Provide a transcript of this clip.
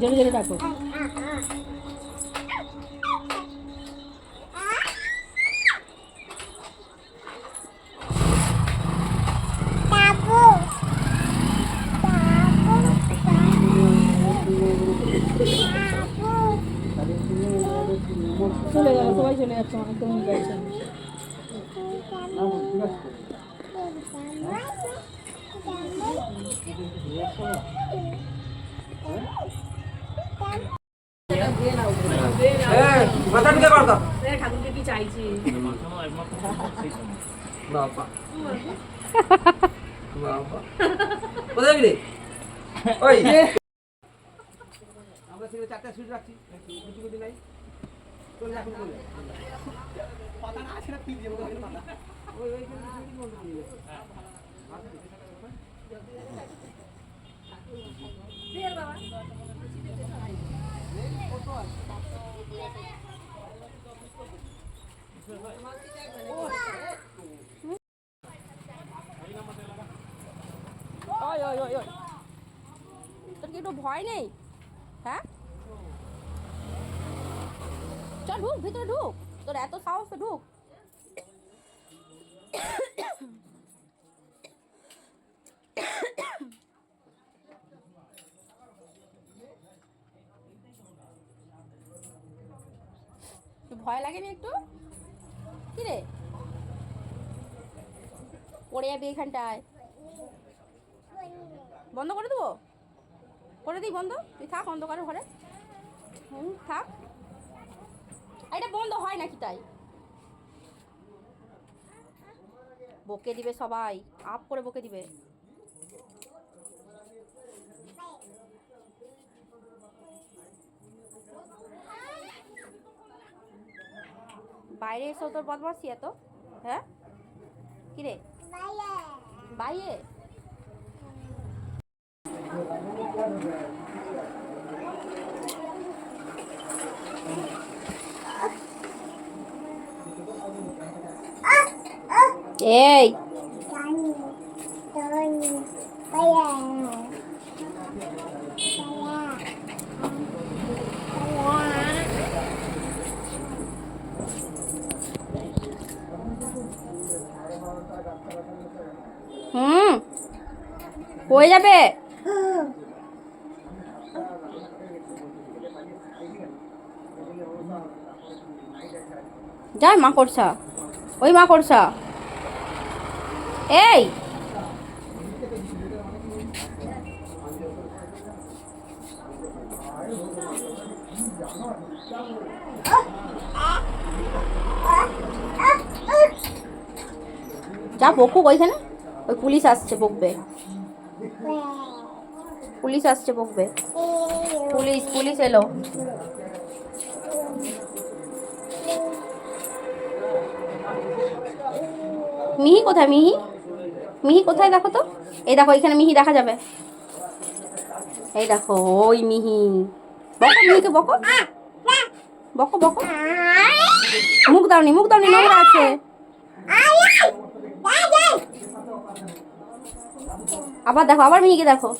জোরে জোরে ডাকো। চলে গেল, সবাই চলে যাচ্ছে, একদম গেছে। ঠাকুরকে কি চাইছি বাবা বাবা কোথায় গেলি? ওই আমরা সেখানে চারটা সুইচ রাখছি, কিছু কিছু নাই। চলে যা, চলে পাতা না আছে না, তুই দিয়ে বলবি পাতা ওই ওই কিছু বন্ধ দিয়ে দিয়ে বাবা কত আছে। তোর কি একটু ভয় নেই? হ্যাঁ, চল ঢুক, ভিতরে ঢুক, তোর এত সাহস তো ঢুক। ভয় লাগেনি একটু? কি রে, পড়ে যাবি এখানটায়। বন্ধ করে দেবো, করে দিই বন্ধ, তুই থাক অন্ধকারের ঘরে। থাক, এটা বন্ধ হয় নাকি? তাই বকে দিবে সবাই, আপ করে বকে দিবে। বাইরে এসেও তোর বদমাসি এত? হ্যাঁ, কি রে বাইরে? এই হয়ে যাবে। যাই মাকড়সা, ওই মাকড়সা। এই যা বকুক ওইখানে, ওই পুলিশ আসছে বকবে, পুলিশ আসছে বকবে, পুলিশ পুলিশ এলো। মিহি কোথায়? মিহি মিহি কোথায় দেখো তো? এই দেখো এখানে মিহি দেখা যাবে, এই দেখো ওই মিহি। বকো মিহিকে, বকো বকো বকো। মুখ দাওনি, মুখ দাওনি, নোংরা আছে। আবার দেখো, আবার মিহিকে দেখো।